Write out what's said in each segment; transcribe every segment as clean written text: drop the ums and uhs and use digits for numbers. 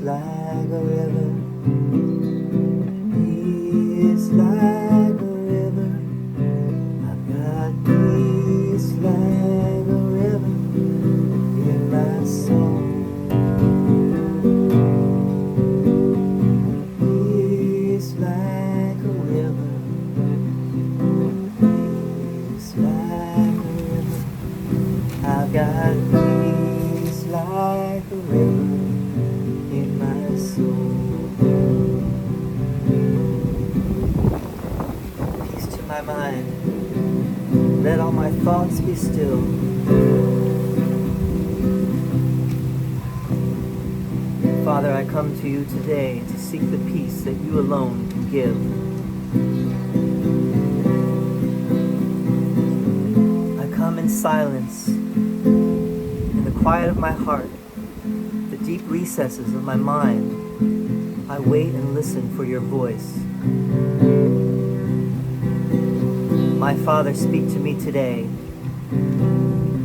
like a river. Peace like a river. I've got peace like a river in my soul. Peace like a river. Peace like a river. I've got peace like a river in my soul. Peace to my mind. Let all my thoughts be still. Father, I come to you today to seek the peace that you alone can give. I come in silence, in the quiet of my heart, the deep recesses of my mind. I wait and listen for your voice. My Father, speak to me today.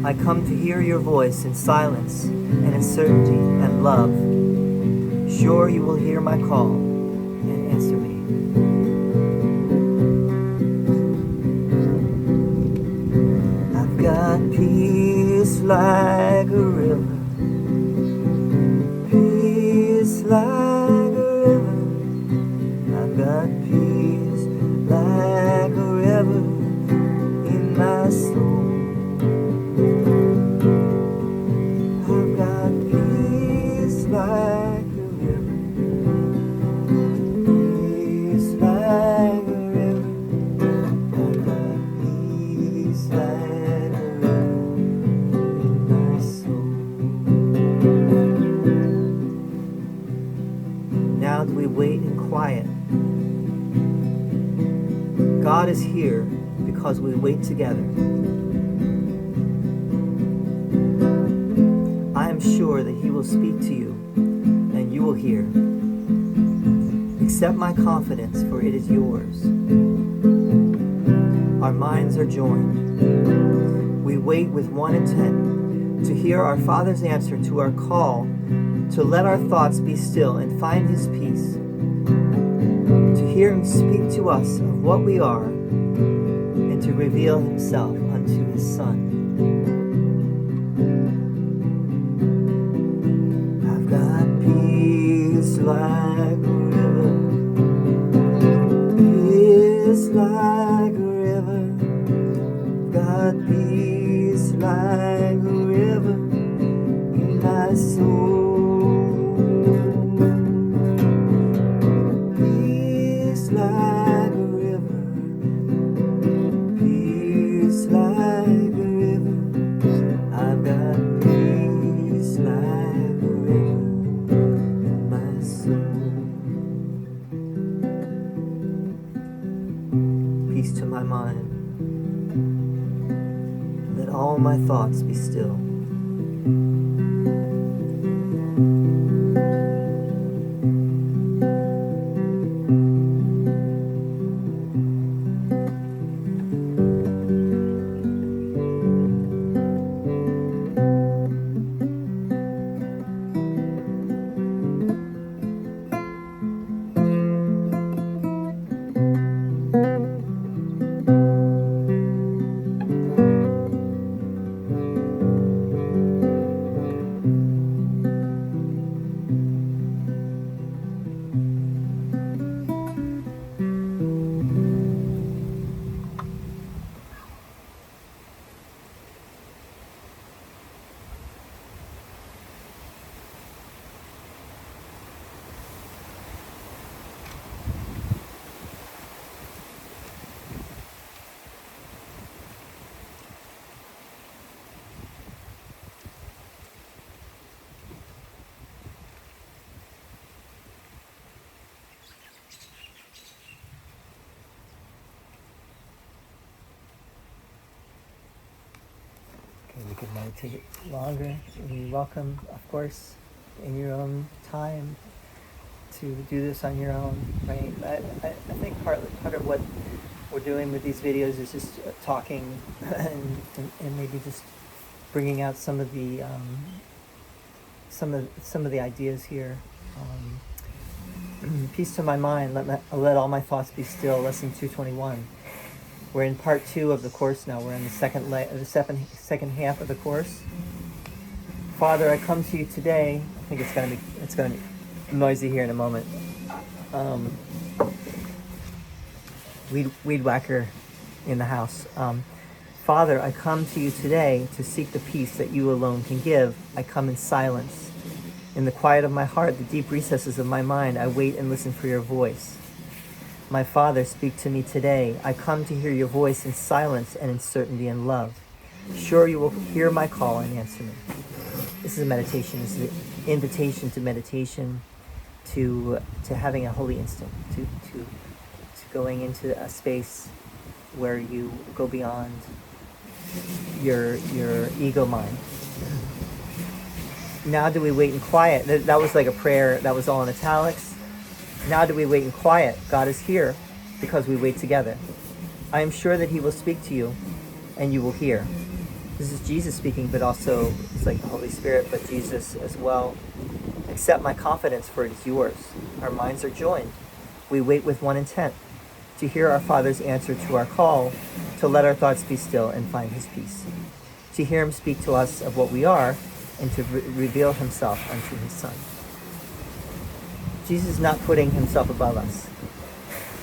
I come to hear your voice in silence and in certainty and love. Sure, you will hear my call and answer me. I've got peace like a river. Peace like a river. I've got peace like a river in my soul. I've got peace like a river. Peace like a river. I've got peace like a river in my soul. Now do we wait in quiet. God is here because we wait together. I am sure that he will speak to you and you will hear. Accept my confidence, for it is yours. Our minds are joined. We wait with one intent, to hear our Father's answer to our call, to let our thoughts be still and find his peace, to hear him speak to us of what we are, and to reveal himself unto his Son. I've got peace like a river. Peace like a river. Got peace like a river in my soul. Peace like a river. Peace like a river. I've got peace like a river in my soul. Peace to my mind. Let all my thoughts be still. You could meditate longer. You're welcome, of course, in your own time to do this on your own, right? I think part of what we're doing with these videos is just talking and maybe just bringing out some of the some of the ideas here. Peace to my mind. Let all my thoughts be still. Lesson 221. We're in part 2 of the course now. We're in the second half of the course. Father, I come to you today. I think it's gonna be noisy here in a moment. Weed whacker in the house. Father, I come to you today to seek the peace that you alone can give. I come in silence. In the quiet of my heart, the deep recesses of my mind, I wait and listen for your voice. My Father, speak to me today. I come to hear your voice in silence and in certainty and love. Sure, you will hear my call and answer me. This is a meditation. This is an invitation to meditation, to having a holy instant, to going into a space where you go beyond your ego mind. Now do we wait in quiet? That was like a prayer that was all in italics. Now do we wait in quiet? God is here because we wait together. I am sure that he will speak to you and you will hear. This is Jesus speaking, but also it's like the Holy Spirit, but Jesus as well. Accept my confidence, for it is yours. Our minds are joined. We wait with one intent, to hear our Father's answer to our call, to let our thoughts be still and find his peace. To hear him speak to us of what we are, and to reveal himself unto his Son. Jesus is not putting himself above us.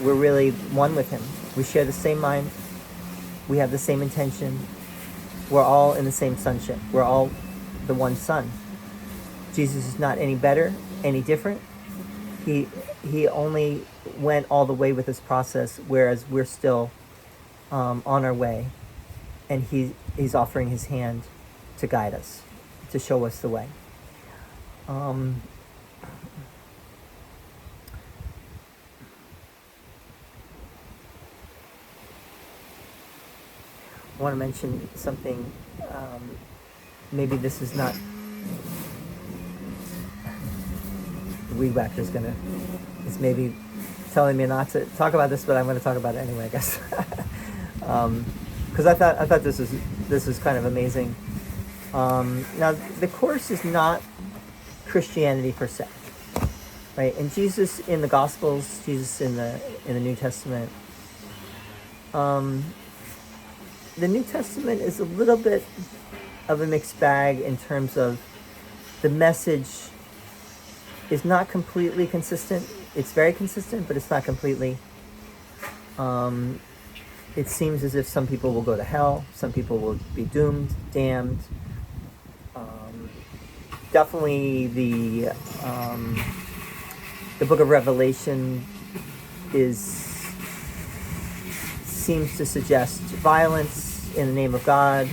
We're really one with him. We share the same mind. We have the same intention. We're all in the same sonship. We're all the one Son. Jesus is not any better, any different. He only went all the way with this process, whereas we're still on our way. And he's offering his hand to guide us, to show us the way. I want to mention something. Maybe this is not. The weed whacker is maybe telling me not to talk about this, but I'm going to talk about it anyway, I guess. Because I thought this was kind of amazing. Now, the course is not Christianity per se, right? And Jesus in the Gospels, Jesus in the New Testament. The New Testament is a little bit of a mixed bag in terms of the message is not completely consistent. It's very consistent, but it's not completely. It seems as if some people will go to hell, some people will be doomed, damned. Definitely the book of Revelation seems to suggest violence in the name of God,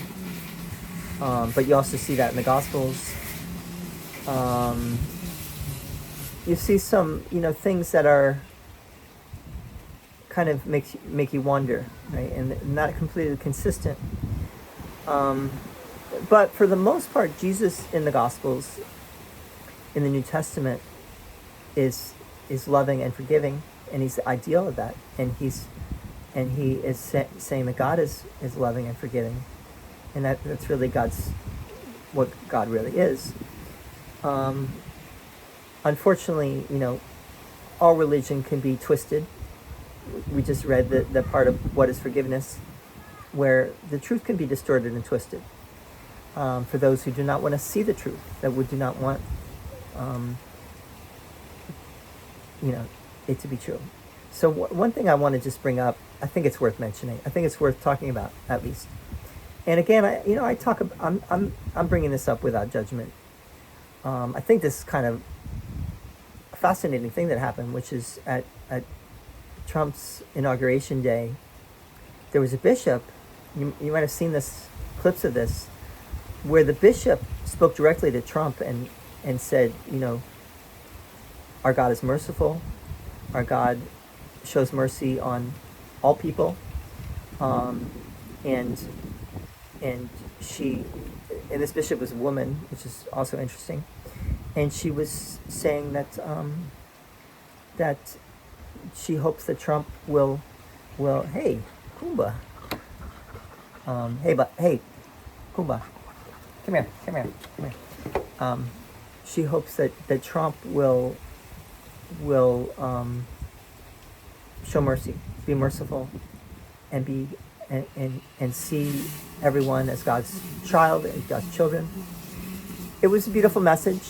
but you also see that in the Gospels. You see some, things that are kind of make you wonder, right? And not completely consistent. But for the most part, Jesus in the Gospels, in the New Testament, is loving and forgiving, and he's the ideal of that. And he is saying that God is loving and forgiving, and that's really what God really is. Unfortunately, all religion can be twisted. We just read the part of what is forgiveness, where the truth can be distorted and twisted. For those who do not want to see the truth, that would do not want, it to be true. So one thing I want to just bring up, I think it's worth mentioning. I think it's worth talking about, at least. And again, I'm bringing this up without judgment. I think this is kind of a fascinating thing that happened, which is at Trump's inauguration day, there was a bishop. You might have seen clips of this, where the bishop spoke directly to Trump and said, our God is merciful, our God shows mercy on all people, and this bishop was a woman, which is also interesting, and she was saying that she hopes that Trump will hey Kumba, hey Kumba, come here. she hopes that Trump will show mercy, be merciful, and be and see everyone as God's child and God's children. It was a beautiful message.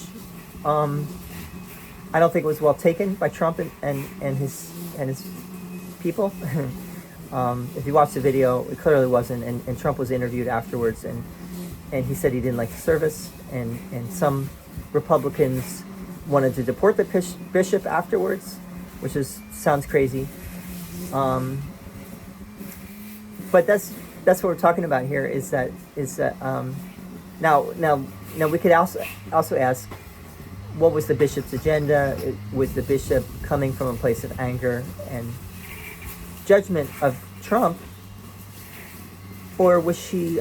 I don't think it was well taken by Trump and his people. If you watch the video, it clearly wasn't. And Trump was interviewed afterwards, and he said he didn't like the service, and some Republicans wanted to deport the bishop afterwards, which sounds crazy. But that's what we're talking about here. Is that now we could also ask, what was the bishop's agenda? Was the bishop coming from a place of anger and judgment of Trump, or was she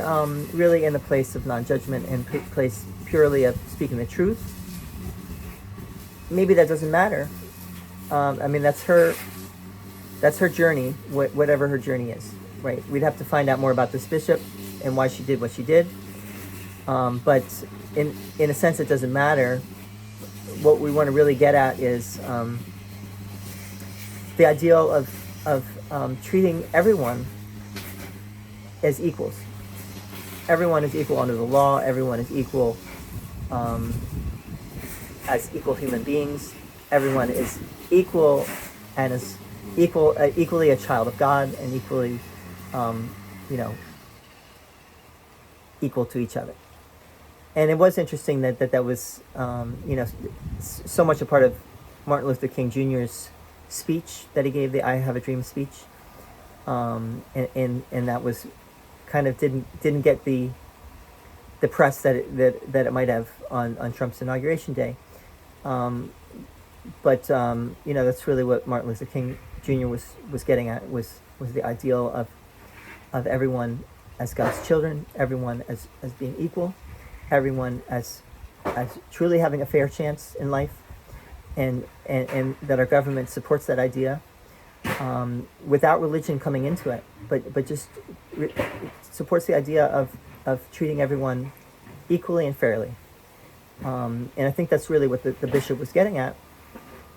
really in a place of non-judgment and place purely of speaking the truth? Maybe that doesn't matter. I mean, that's her journey, whatever her journey is, right? We'd have to find out more about this bishop and why she did what she did. But in a sense, it doesn't matter. What we want to really get at is the ideal of treating everyone as equals. Everyone is equal under the law. Everyone is equal as equal human beings. Everyone is equal and is equally a child of God, and equally, equal to each other. And it was interesting that was, so much a part of Martin Luther King Jr.'s speech that he gave, the "I Have a Dream" speech, and that was kind of didn't get the press that it might have on Trump's inauguration day, but that's really what Martin Luther King Jr. was getting at, was the ideal of everyone as God's children, everyone as being equal, everyone as truly having a fair chance in life, and that our government supports that idea, without religion coming into it, but just supports the idea of treating everyone equally and fairly. And I think that's really what the bishop was getting at,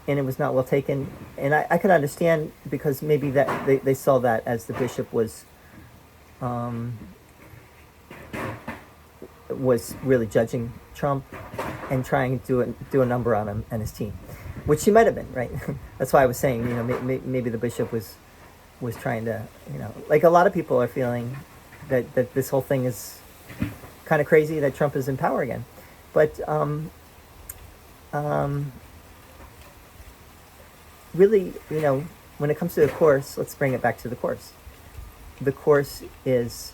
and it was not well taken. And I could understand, because maybe that they saw that as the bishop was really judging Trump and trying to do a number on him and his team, which he might have been, right? That's why I was saying, maybe the bishop was trying to, like a lot of people are feeling that this whole thing is kind of crazy, that Trump is in power again. But really, when it comes to the course, let's bring it back to the course. The course does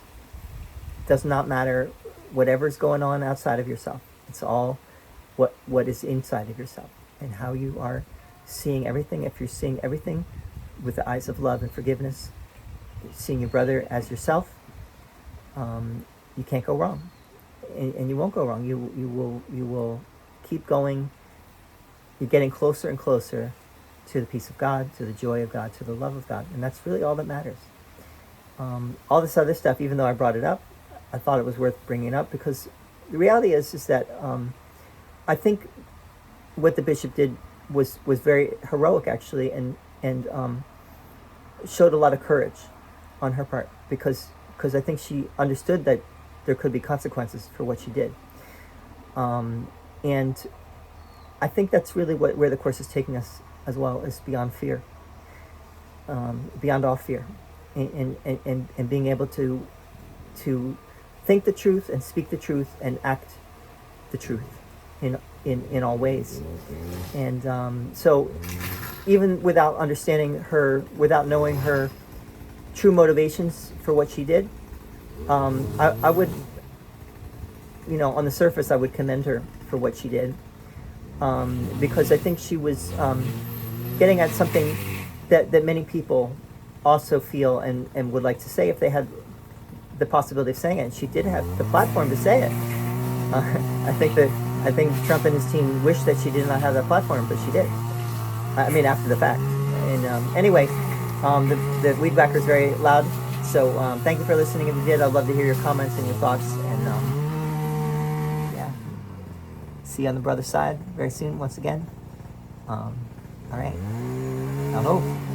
not matter whatever's going on outside of yourself. It's all what is inside of yourself, and how you are seeing everything. If you're seeing everything with the eyes of love and forgiveness, seeing your brother as yourself, you can't go wrong, and you won't go wrong. You will keep going. You're getting closer and closer to the peace of God, to the joy of God, to the love of God, and that's really all that matters. All this other stuff, even though I brought it up, I thought it was worth bringing up, because the reality is that I think what the bishop did was very heroic, actually, and showed a lot of courage on her part, because I think she understood that there could be consequences for what she did, and I think that's really where the course is taking us as well, is beyond fear, beyond all fear, and being able to think the truth and speak the truth and act the truth in all ways. And so even without understanding her, without knowing her true motivations for what she did, I would, on the surface, I would commend her for what she did, because I think she was getting at something that many people also feel and would like to say if they had the possibility of saying it. She did have the platform to say it. I think Trump and his team wish that she did not have that platform, but she did. I mean, after the fact. And anyway, the weed whacker is very loud. So thank you for listening. If you did, I'd love to hear your comments and your thoughts. And yeah, see you on the brother side very soon once again. All right. I hope.